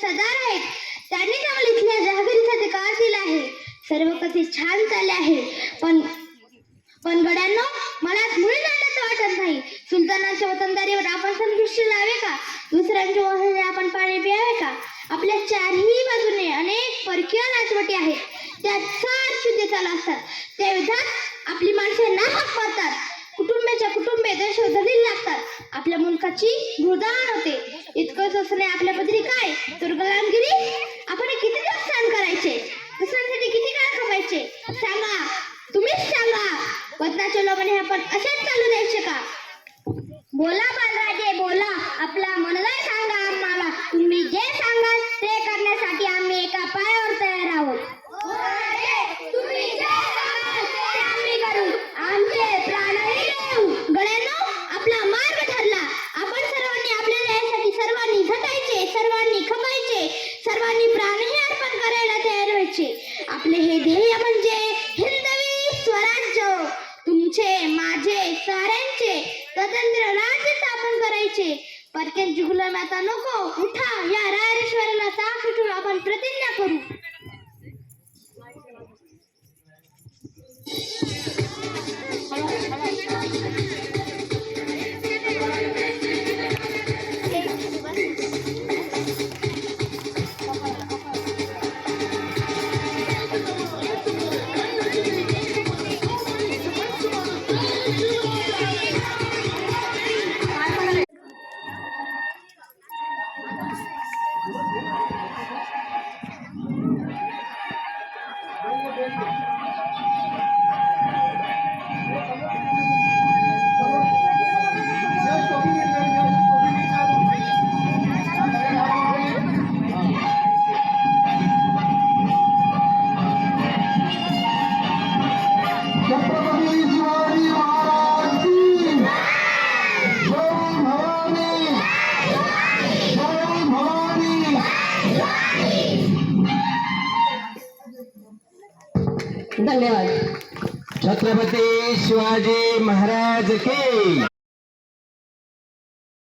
सदार आहेत. त्यांनीच आम्हाला इथल्या जहागिरीचा अधिकार दिला आहे. सर्व कथी छान चालले आहे, पण गड्यांनो, मला मुळी जाण्याचं वाटत नाही. सुलतानाच्या वतनदारीवर आपण संतुष्टी लावे का? दुसऱ्यांच्या वहाने आपण पाणी प्यावे का? आपल्या चारही बाजूने अनेक परकीय राजवटी आहेत. त्यात फार शुद्ध चाल असतात. त्या युद्धात आपली माणसे नाहक मरतात. कुटुंबाच्या कुटुंबे देशोधडी लागतात. आपल्या मुलकाची भूदान होते. इतकंच असणे आपल्या पदरी काय तर गुलामगिरी. आपण किती दिवस सहन करायचे? दुसऱ्यांसाठी किती काळ खपायचे? सांगा, तुम्हीच सांगा. वतनाच्या लोभाने आपण असेच चालू द्यायचे का? बोला बालराजे, बोला. आपला मनोदय सांगा आम्हाला. तुम्ही जे सांगाल ते करण्यासाठी आम्ही एका पायावर तयार आहोत. तुम्ही जे सांगाल ते आम्ही करू. आमचे प्राणही देऊ. गड्यांनो, आपला मार्ग ठरला. आपण सर्वांनी आपल्या ध्येयासाठी सर्वांनी झटायचे, सर्वांनी खपायचे, सर्वांनी प्राणही अर्पण करायला तयार व्हायचे. आपले हे ध्येय म्हणजे हिंदवी स्वराज्य. तुमचे, माझे, साऱ्यांचे स्वतंत्र राज्य स्थापन करायचे. परक्यांची गुलामी आता नको. उठा, या रायरेश्वराला साथ उठून आपण प्रतिज्ञा करू. धन्यवाद. छत्रपती शिवाजी महाराज की